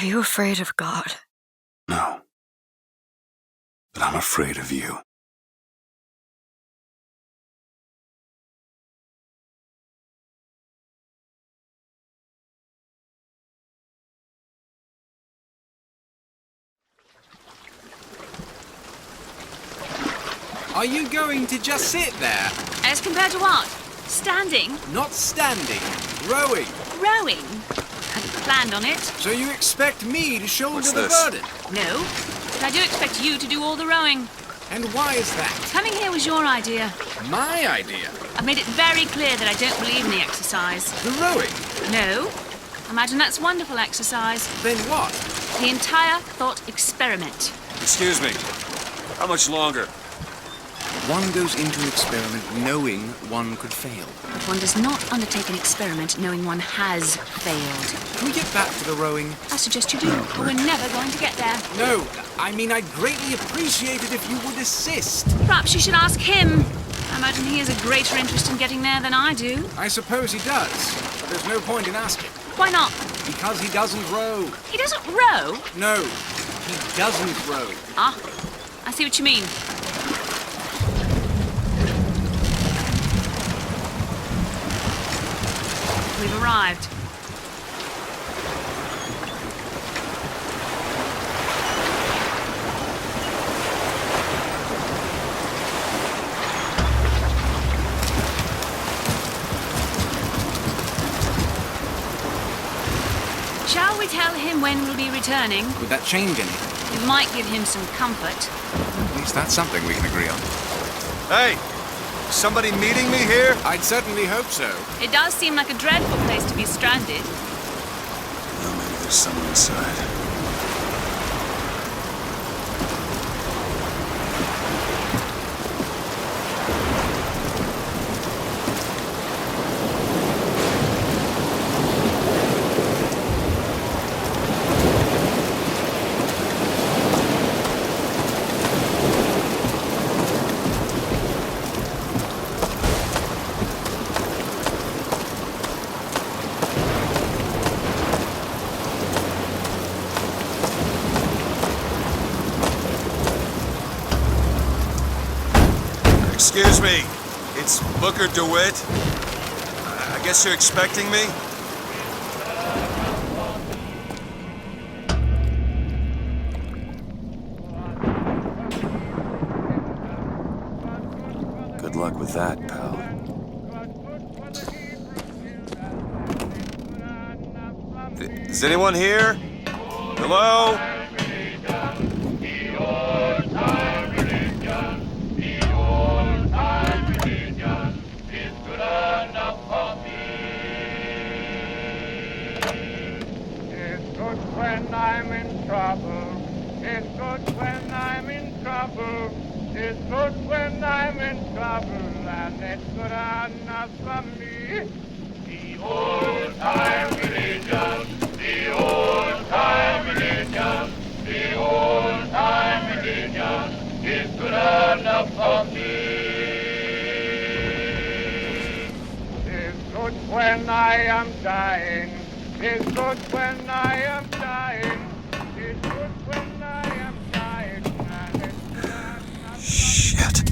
Are you afraid of God? No. But I'm afraid of you. Are you going to just sit there? As compared to what? Standing? Not standing, rowing. Rowing? Hadn't planned on it. So you expect me to shoulder What's the this? burden? No, but I do expect you to do all the rowing. And why is that? Coming here was your idea. My idea? I've made it very clear that I don't believe in the exercise. The rowing? No. Imagine that's wonderful exercise. Then what? The entire thought experiment. Excuse me. How much longer? One goes into an experiment knowing one could fail. But one does not undertake an experiment knowing one has failed. Can we get back to the rowing? I suggest you do, but we're never going to get there. No, I mean I'd greatly appreciate it if you would assist. Perhaps you should ask him. I imagine he has a greater interest in getting there than I do. I suppose he does, but there's no point in asking. Why not? Because he doesn't row. He doesn't row? No, he doesn't row. Ah, I see what you mean. We've arrived. Shall we tell him when we'll be returning? Would that change anything? It might give him some comfort. At least that's something we can agree on. Hey! Somebody meeting me here? I'd certainly hope so. It does seem like a dreadful place to be stranded. Well, maybe there's someone inside. Excuse me, it's Booker DeWitt. I guess you're expecting me? Good luck with that, pal. Is anyone here? Hello? When I'm in trouble, it's good when I'm in trouble. It's good when I'm in trouble, and it's good enough for me. The old-time religion, the old-time religion, the old-time religion is good enough for me. It's good when I am dying. It's good when I am dying. It's good when I am dying. And it's good enough. Shit.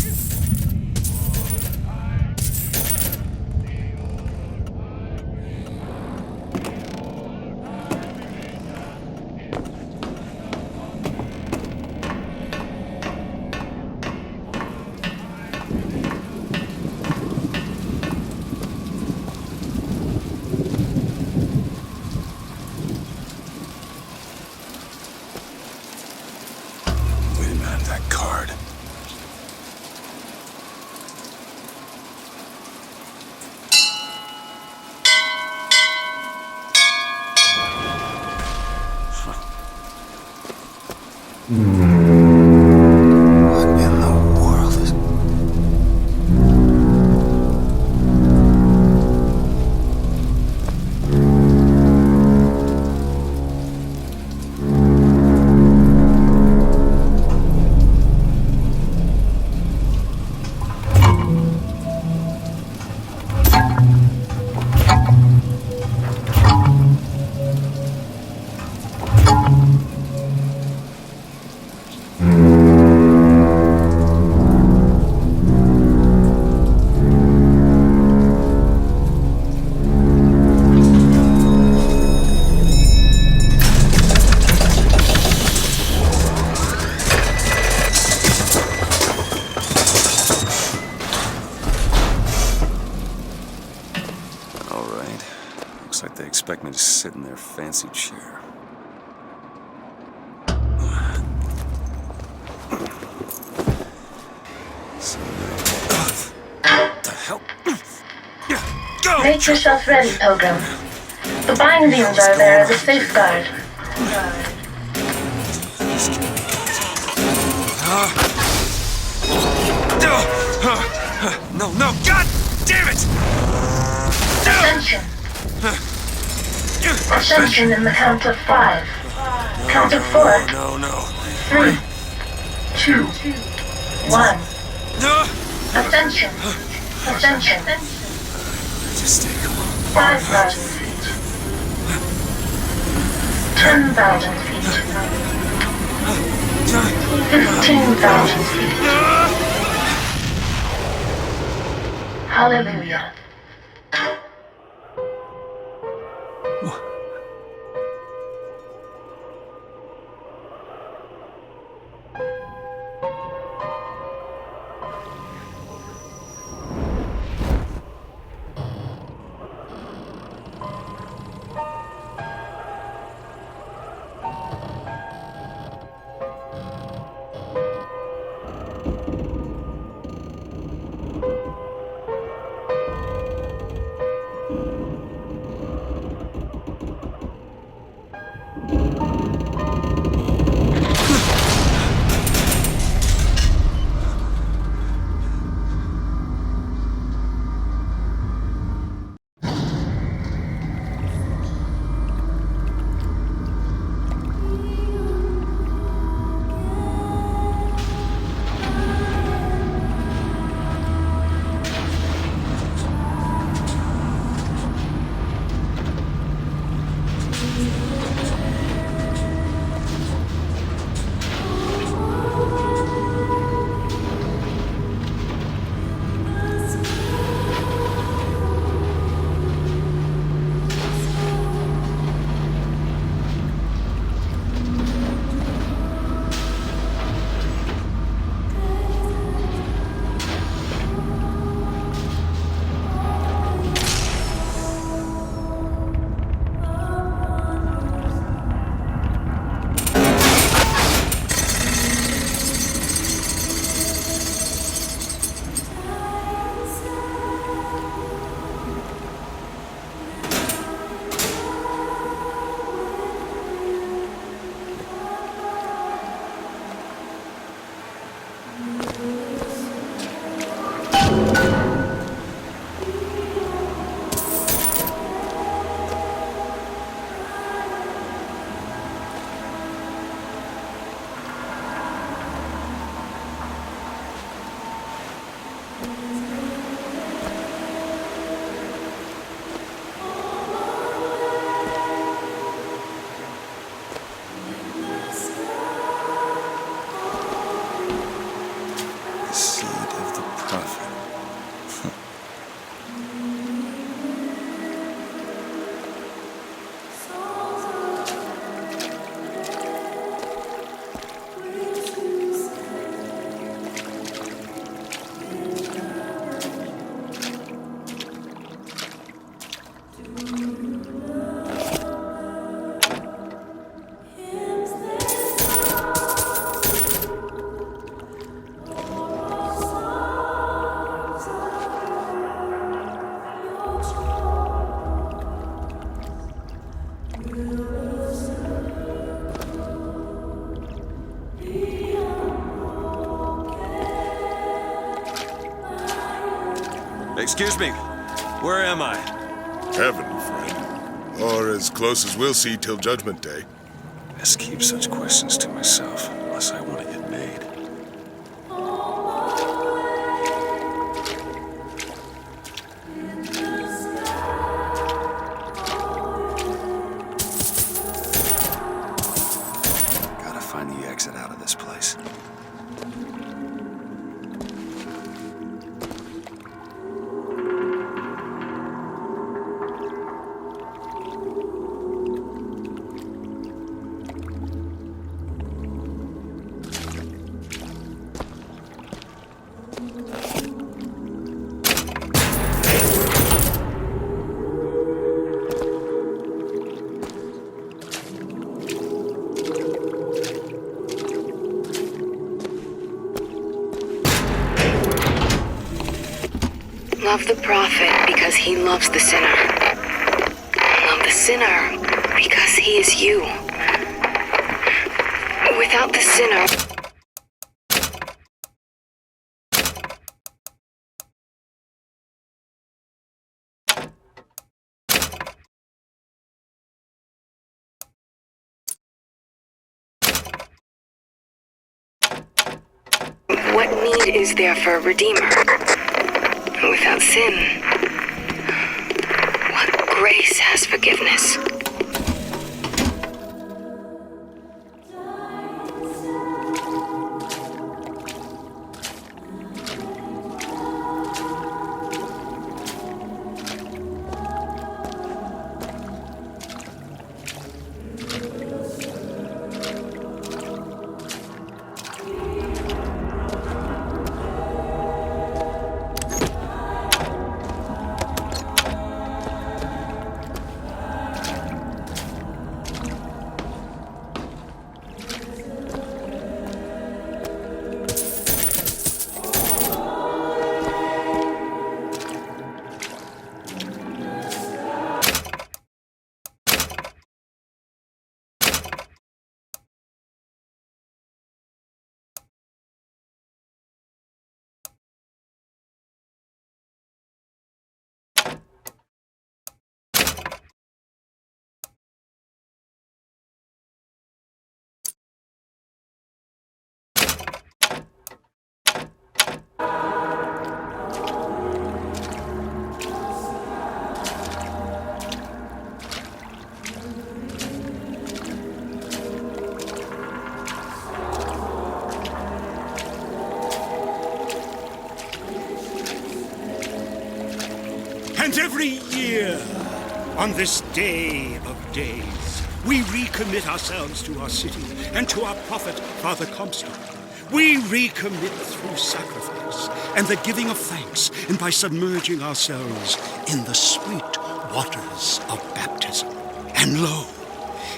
That card. What in the world is... Looks like they expect me to sit in their fancy chair. So what the hell? Go! Make yourself ready, Pilgrim. The bindings are there as a safeguard. No, no, God damn it! Ascension. Ascension in the count of 5. Count of 4. No. 3, 2, 1. No! Ascension. Ascension. Just stay calm. 5,000 feet. 10,000 feet. 15,000 feet. Hallelujah. Excuse me, where am I? Heaven, friend. Or as close as we'll see till Judgment Day. Best keep such questions to myself, unless I want to get made. Gotta find the exit out of this place. Love the prophet because he loves the sinner. Love the sinner because he is you. Without the sinner... What need is there for a redeemer? Without sin, what grace has forgiveness? And every year, on this day of days, we recommit ourselves to our city and to our prophet, Father Comstock. We recommit through sacrifice and the giving of thanks, and by submerging ourselves in the sweet waters of baptism. And lo,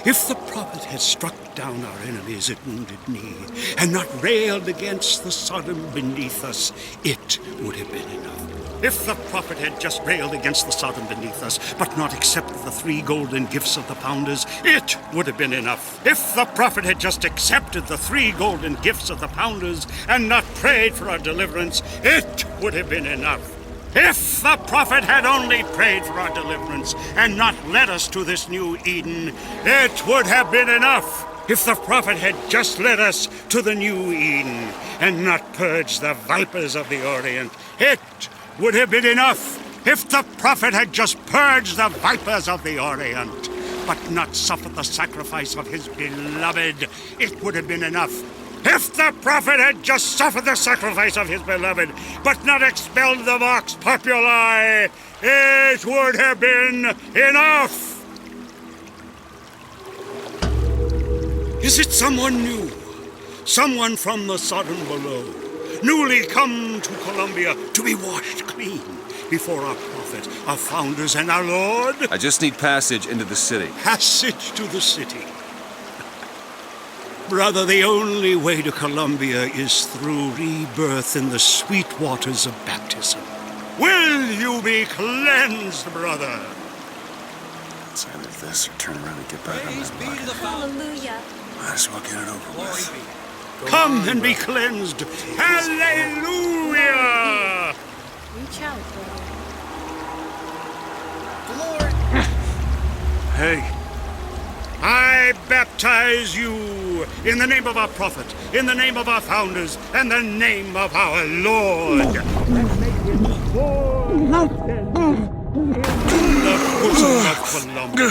if the prophet had struck down our enemies at Wounded Knee and not railed against the Sodom beneath us, it would have been enough. If the prophet had just railed against the Sodom beneath us, but not accepted the 3 golden gifts of the founders, it would have been enough. If the prophet had just accepted the 3 golden gifts of the founders and not prayed for our deliverance, it would have been enough. If the prophet had only prayed for our deliverance and not led us to this new Eden, it would have been enough. If the prophet had just led us to the new Eden and not purged the vipers of the Orient, it would have been enough. If the prophet had just purged the vipers of the Orient, but not suffered the sacrifice of his beloved, it would have been enough. If the prophet had just suffered the sacrifice of his beloved, but not expelled the vox populi, it would have been enough. Is it someone new? Someone from the Sodom below? Newly come to Columbia to be washed clean before our prophet, our founders, and our Lord? I just need passage into the city. Passage to the city. Brother, the only way to Columbia is through rebirth in the sweet waters of baptism. Will you be cleansed, brother? It's either this or turn around and get back on that bucket. Hallelujah. Might as well get it over with. Come and be cleansed. Hallelujah! Reach out, Hey, I baptize you in the name of our prophet, in the name of our founders, and the name of our Lord. And make him born in the bosom of Columbia.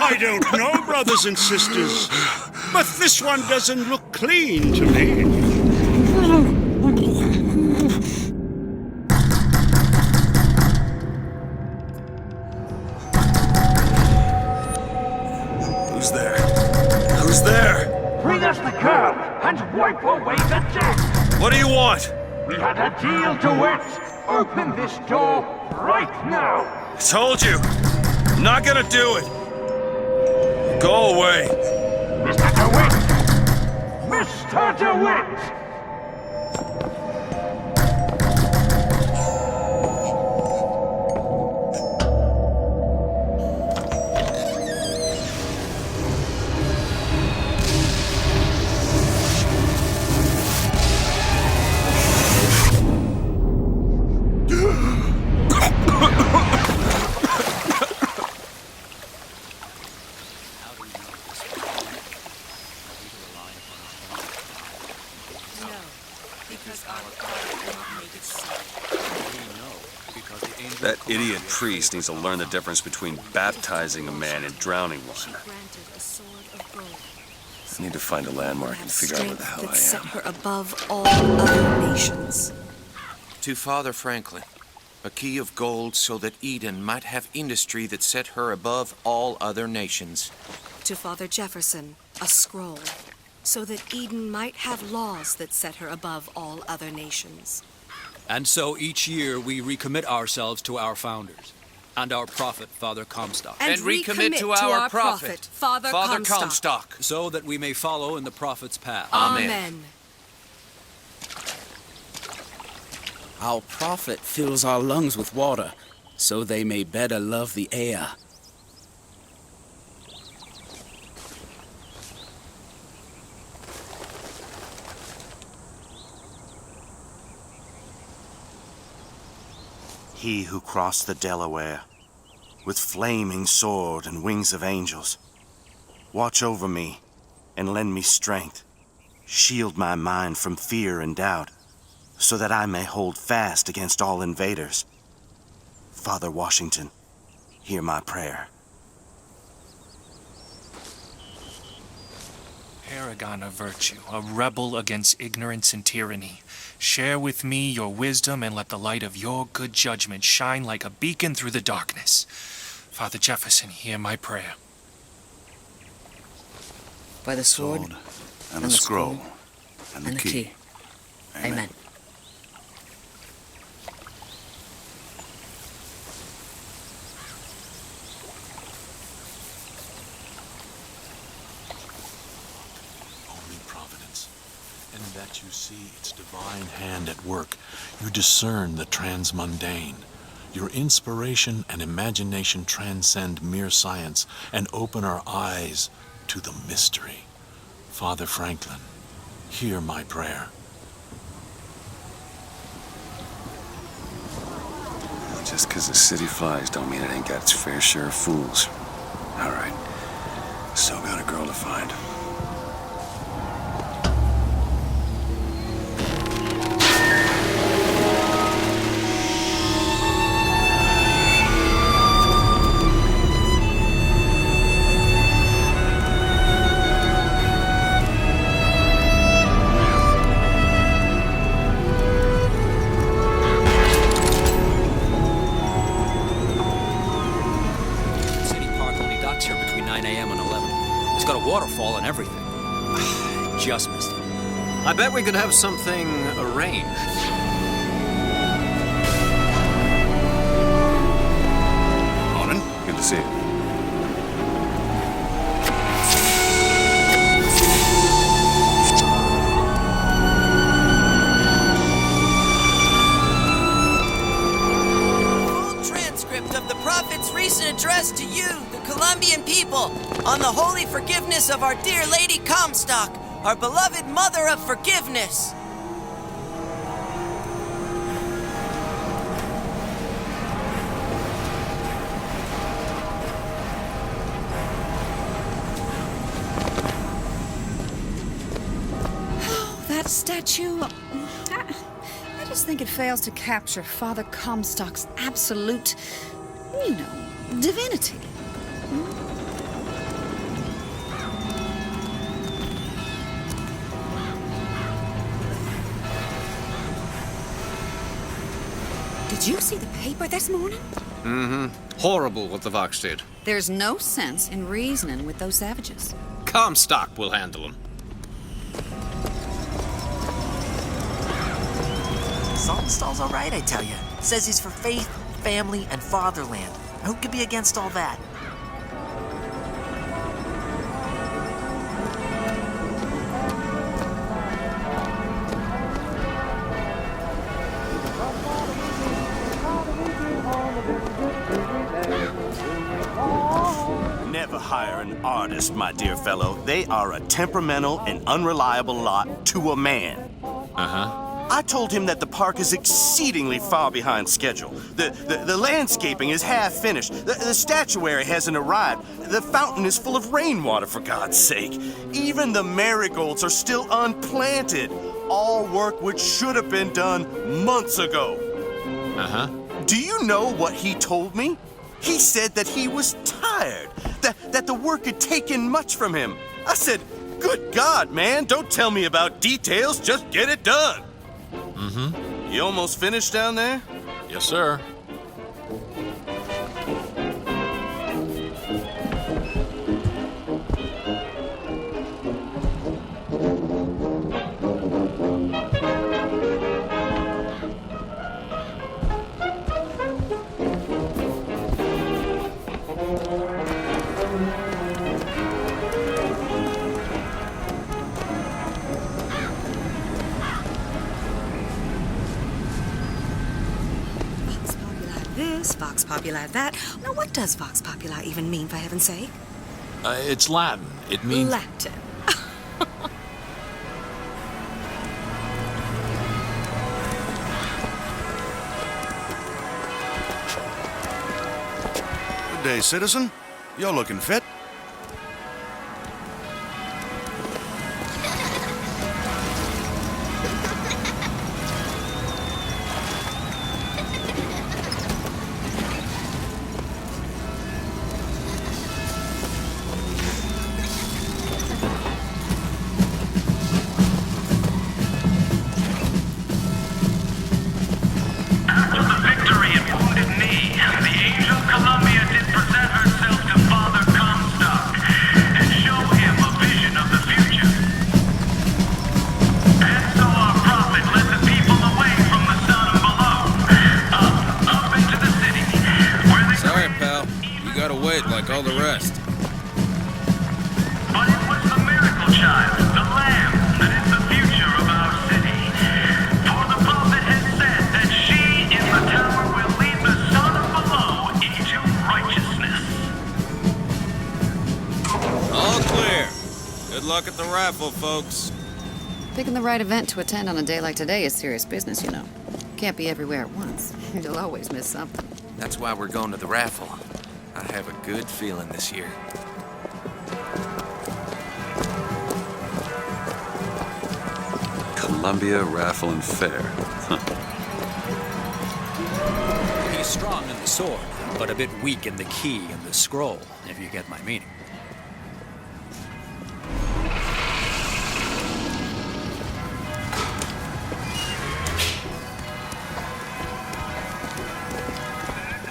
I don't know, brothers and sisters, but this one doesn't look clean to me. Who's there? Who's there? Bring us the curb and wipe away the debt. What do you want? We had a deal, DeWitt. Open this door right now. I told you. I'm not gonna do it. Go away. Mr. DeWitt! Mr. DeWitt! That idiot priest needs to learn the difference between baptizing a man and drowning one. I need to find a landmark and figure out where the hell I set am. her above all other nations. To Father Franklin, a key of gold so that Eden might have industry that set her above all other nations. To Father Jefferson, a scroll, so that Eden might have laws that set her above all other nations. And so each year we recommit ourselves to our founders and our prophet, Father Comstock. And recommit to our prophet, Father Comstock. So that we may follow in the prophet's path. Amen. Our prophet fills our lungs with water, so they may better love the air. He who crossed the Delaware, with flaming sword and wings of angels, watch over me and lend me strength. Shield my mind from fear and doubt, so that I may hold fast against all invaders. Father Washington, hear my prayer. Paragon of virtue, a rebel against ignorance and tyranny. Share with me your wisdom and let the light of your good judgment shine like a beacon through the darkness. Father Jefferson, hear my prayer. By the sword and the scroll and the key. Amen. Only providence. And that you see its divine hand at work. You discern the transmundane. Your inspiration and imagination transcend mere science and open our eyes to the mystery. Father Franklin, hear my prayer. Just because the city flies don't mean it ain't got its fair share of fools. All right. Still got a girl to find. Waterfall and everything. Just missed it. I bet we could have something arranged. Morning. Good to see you. Full transcript of the prophet's recent address to you, the Colombian people, on the holy forgiveness of our dear Lady Comstock, our beloved Mother of Forgiveness. That statue, I just think it fails to capture Father Comstock's absolute, divinity. Did you see the paper this morning? Mm-hmm. Horrible what the Vox did. There's no sense in reasoning with those savages. Comstock will handle them. Saltonstall's all right, I tell you. Says he's for faith, family, and fatherland. Who could be against all that? Never hire an artist, my dear fellow. They are a temperamental and unreliable lot to a man. Uh-huh. I told him that the park is exceedingly far behind schedule. The landscaping is half finished. The statuary hasn't arrived. The fountain is full of rainwater, for God's sake. Even the marigolds are still unplanted. All work which should have been done months ago. Uh-huh. Do you know what he told me? He said that he was tired, that the work had taken much from him. I said, good God, man, don't tell me about details, just get it done. Mm-hmm. You almost finished down there? Yes, sir. Vox Populi that. Now, what does Vox Populi even mean, for heaven's sake? It's Latin. It means... Latin. Good day, citizen. You're looking fit. Like all the rest. But it was the miracle child, the lamb, that is the future of our city. For the prophet has said that she in the tower will lead the son of below into righteousness. All clear. Good luck at the raffle, folks. Picking the right event to attend on a day like today is serious business, you know. Can't be everywhere at once. You'll always miss something. That's why we're going to the raffle. I have a good feeling this year. Columbia Raffle and Fair. Huh. He's strong in the sword, but a bit weak in the key and the scroll, if you get my meaning.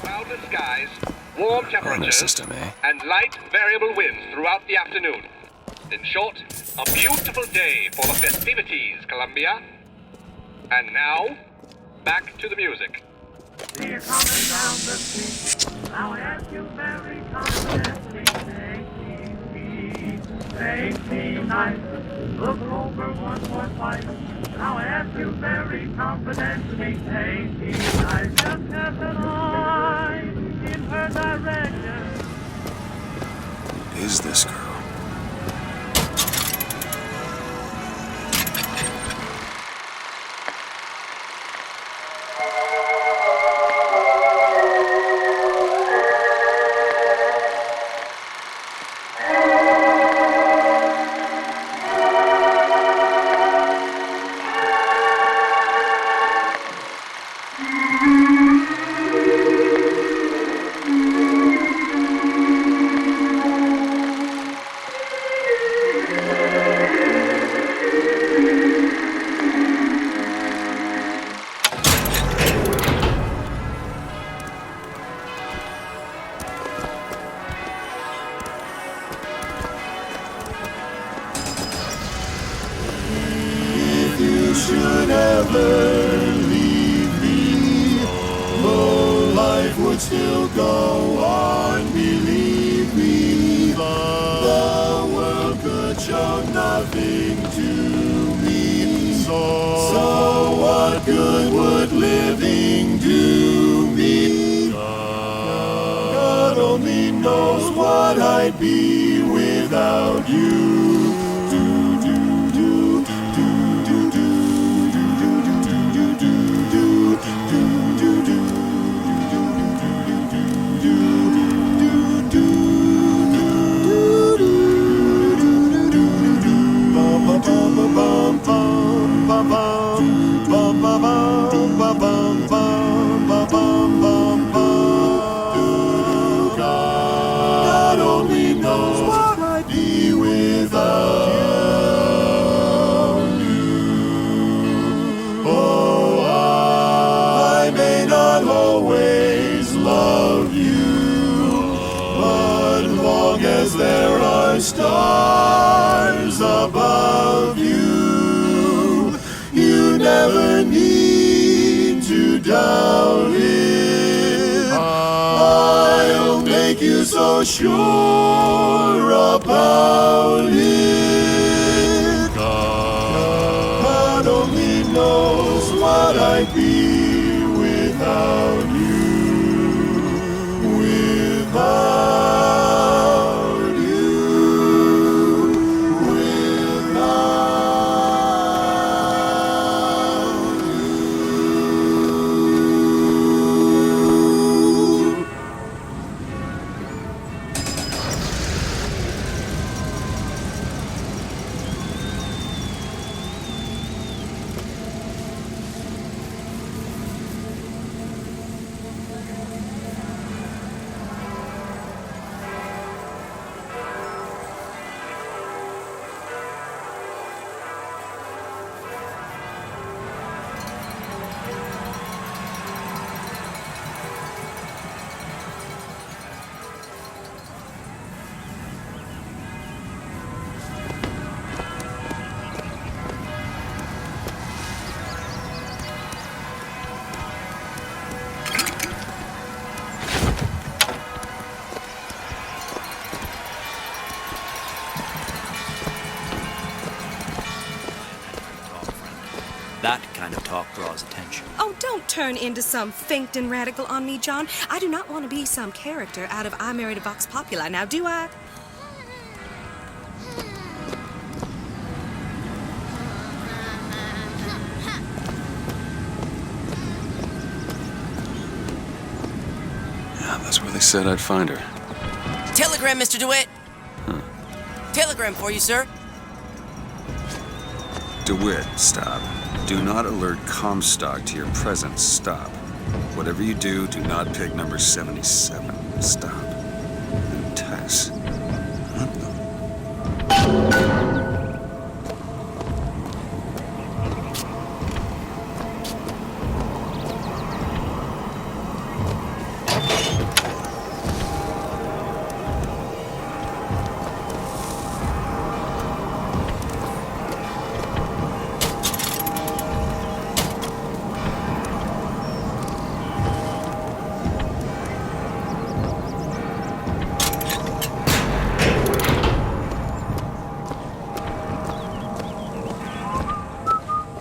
Cloudless skies, warm temperatures, system, eh? and light variable winds throughout the afternoon. In short, a beautiful day for the festivities, Columbia. And now, back to the music. See you coming down the street. Now I ask you very confidently, take me nice. Look over one more twice. Now I ask you very confidently, take me nice. Just cast an eye in her direction. Who is this girl? Should ever leave me, though life would still go on, believe me, the world could show nothing to me. So what good would living do me? God only knows what I'd be without you. Bum bum bum bum bum bum bum bum bum bum. as there are stars above you. You never need to doubt it. I'll make you so sure about it. God only knows what I'd be without you. Without you. Without you. That kind of talk draws attention. Oh, don't turn into some Finkton radical on me, John. I do not want to be some character out of I Married a Vox Populi, now do I? Yeah, that's where they said I'd find her. Telegram, Mr. DeWitt. Telegram for you, sir. DeWitt, stop. Do not alert Comstock to your presence. Stop. Whatever you do, do not pick number 77. Stop. And Tess.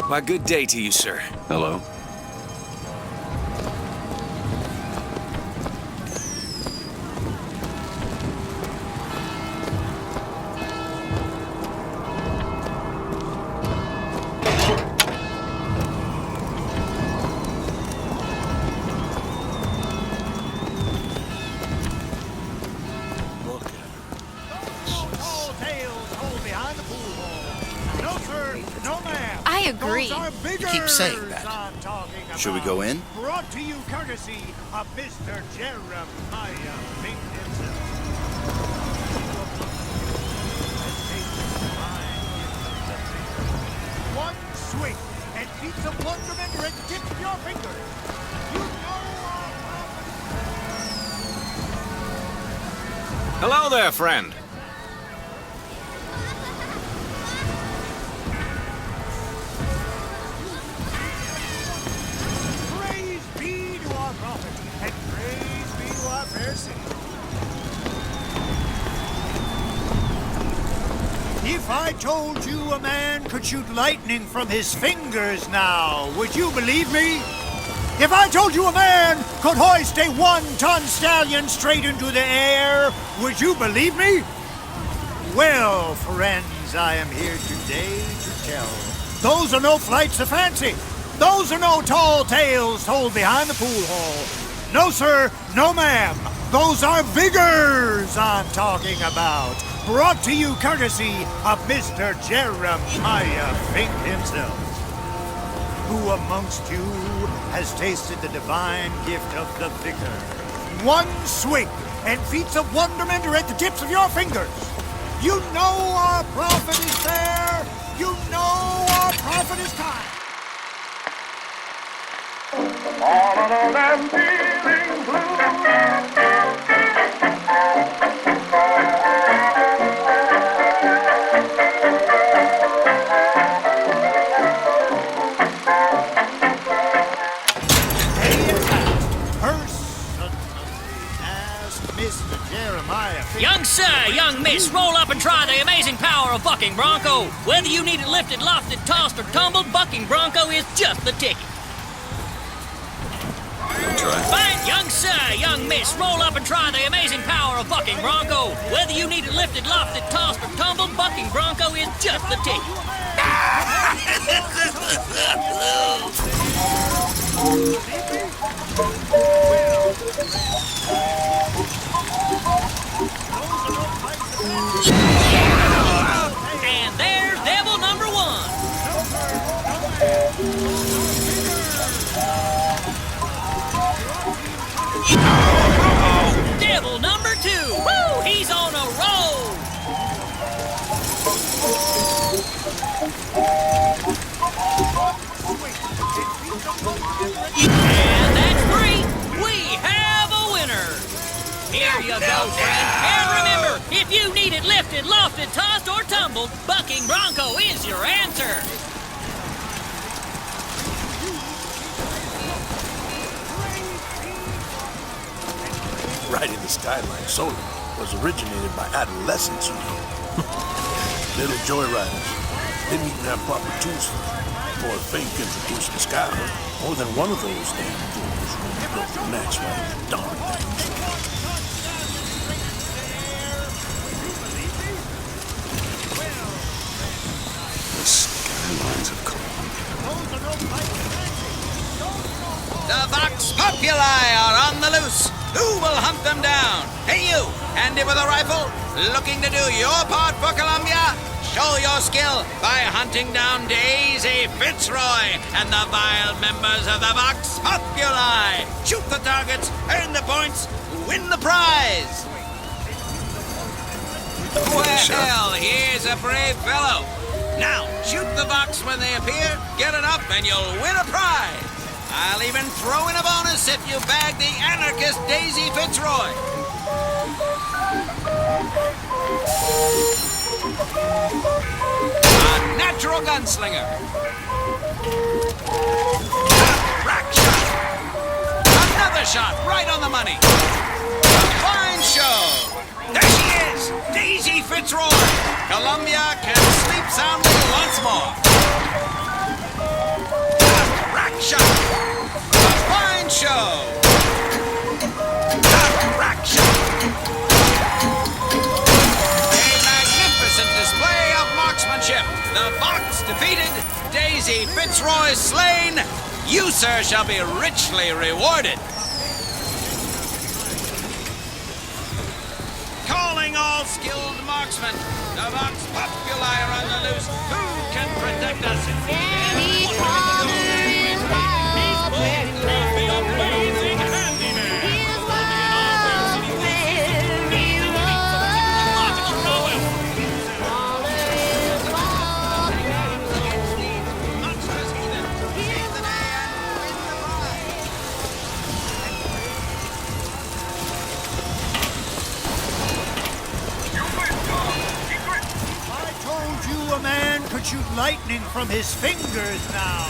Why, good day to you, sir. Hello. I agree. You keep saying that. Should we go in? Brought to you courtesy of Mr. Jeremiah Fink himself. One swing and feats of wonderment are at the tips of your fingers. You know Hello there, friend. praise be to our prophet and praise be to our fair city. If I told you a man could shoot lightning from his fingers now, would you believe me? If I told you a man could hoist a 1-ton stallion straight into the air, would you believe me? Well, friends, I am here today to tell. Those are no flights of fancy. Those are no tall tales told behind the pool hall. No, sir, no, ma'am. Those are vigors I'm talking about. Brought to you courtesy of Mr. Jeremiah Fink himself. Who amongst you has tasted the divine gift of the vigor? One swing and feats of wonderment are at the tips of your fingers. You know our prophet is there. You know our prophet is kind. All alone I'm feeling blue. Jeremiah. Young sir, young miss, roll up and try the amazing power of bucking bronco. Whether you need it lifted, lofted, tossed, or tumbled, bucking bronco is just the ticket. Try. Fine, young sir, young miss, roll up and try the amazing power of bucking bronco. Whether you need it lifted, lofted, tossed, or tumbled, bucking bronco is just the ticket. And there's devil number one. Devil number two. Woo! He's on a roll. And that's three. We have a winner. Here you go, friend. And remember, if you need it lifted, lofted, tossed, or tumbled, bucking bronco is your answer. Riding the skyline solo was originated by adolescents, you know. Little joyriders didn't even have proper tools for it. Before fate introduced the skyline, more than one of those damn fools broke their necks riding the darn things. The skylines of Colombia. The Vox Populi are on the loose. Who will hunt them down? Hey, you, handy with a rifle, looking to do your part for Columbia? Show your skill by hunting down Daisy Fitzroy and the vile members of the Vox Populi. Shoot the targets, earn the points, win the prize. Well, here's a brave fellow. Now, shoot the Vox when they appear, get it up, and you'll win a prize. I'll even throw in a bonus if you bag the anarchist Daisy Fitzroy. A natural gunslinger. Rack shot. Another shot right on the money. A fine show. There she is, Daisy Fitzroy. Columbia can sleep soundly once more. Rack shot. A fine show. Rack shot. A magnificent display of marksmanship. The Vox defeated, Daisy Fitzroy slain. You, sir, shall be richly rewarded. Calling all skilled marksmen. The Vox Populi are on the loose. Who can protect us? A man could shoot lightning from his fingers now.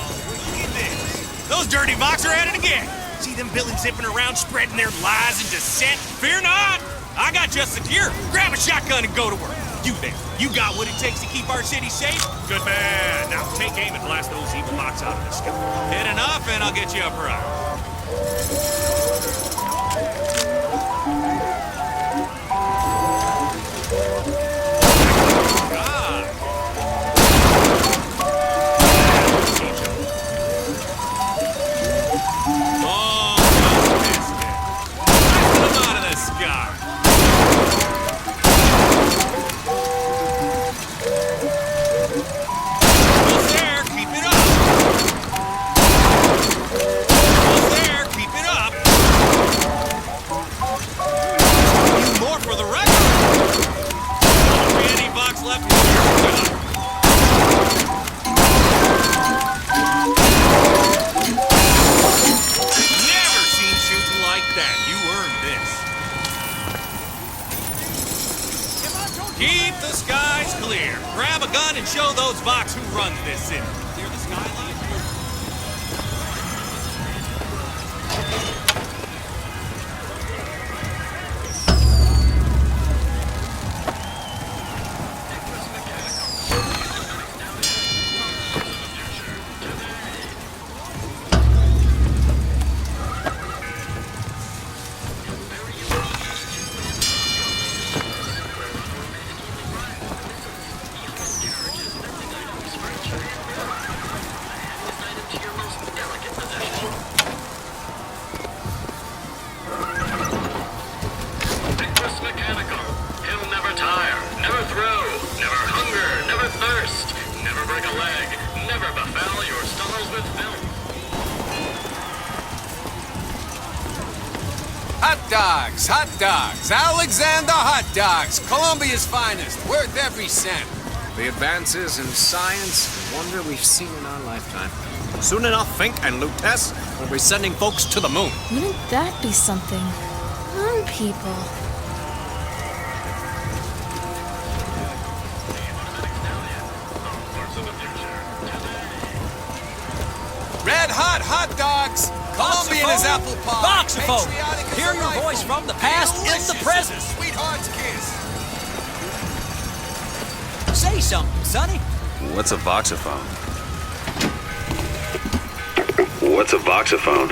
Those dirty Vox are at it again. See them villains zipping around, spreading their lies and dissent? Fear not. I got just secure. Grab a shotgun and go to work. You there. You got what it takes to keep our city safe? Good man. Now take aim and blast those evil Vox out of the sky. Hit enough and I'll get you a prize. Keep the skies clear. Grab a gun and show those Vox who runs this city. Clear the skyline. Hot dogs, hot dogs, Alexander hot dogs, Colombia's finest, worth every cent. The advances in science and wonder we've seen in our lifetime. Soon enough, Fink and Lutece will be sending folks to the moon. Wouldn't that be something? Moon people. Red hot hot dogs, Colombian is apple pie. Voxophone! Hear your voice from the past in the present. Sweetheart's kiss. Say something, Sonny. What's a voxophone? What's a voxophone?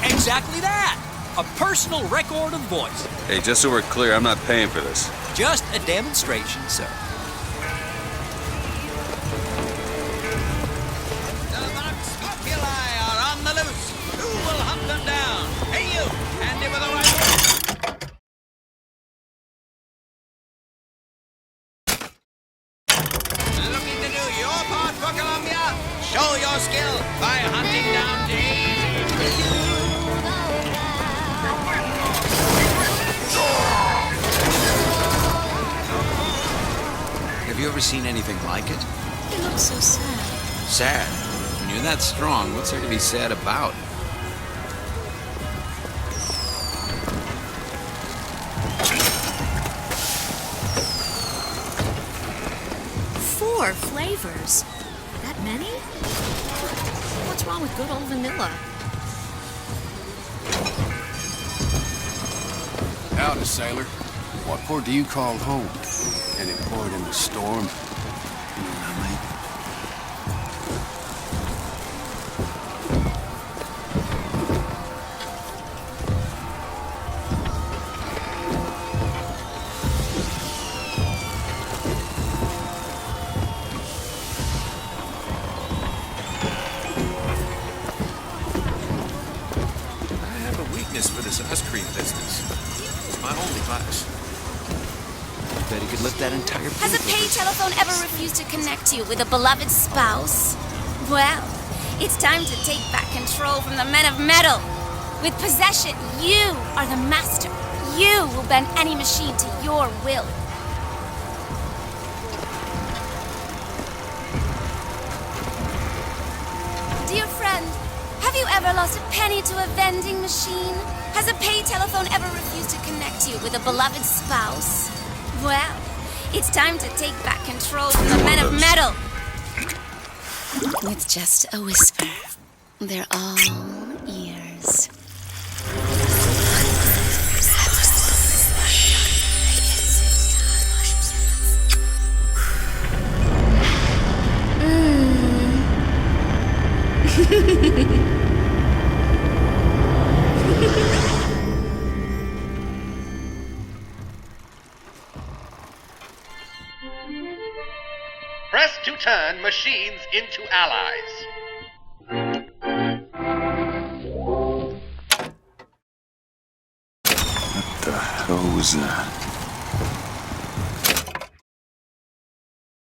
Exactly that. A personal record of voice. Hey, just so we're clear, I'm not paying for this. Just a demonstration, sir. The Vox Populi are on the loose. Who will hunt them down? Hey, you! Handy with a rifle. Looking to do your part for Colombia? Show your skill by hunting down Daisy. Have you ever seen anything like it? It looks so sad. Sad? When you're that strong, what's there to be sad about? Four flavors. That many? What's wrong with good old vanilla? Howdy, sailor. What port do you call home? Any port in the storm? For this ice cream business. It's my only vice. Bet he could lift that entire Has a pay telephone ever refused to connect you with a beloved spouse? Well, it's time to take back control from the men of metal. With possession, you are the master. You will bend any machine to your will. Dear friend, have you ever lost a penny to a vending machine? Has a pay telephone ever refused to connect you with a beloved spouse? Well, it's time to take back control from the men of metal. With just a whisper, they're all ears. Press to turn machines into allies. What the hell was that?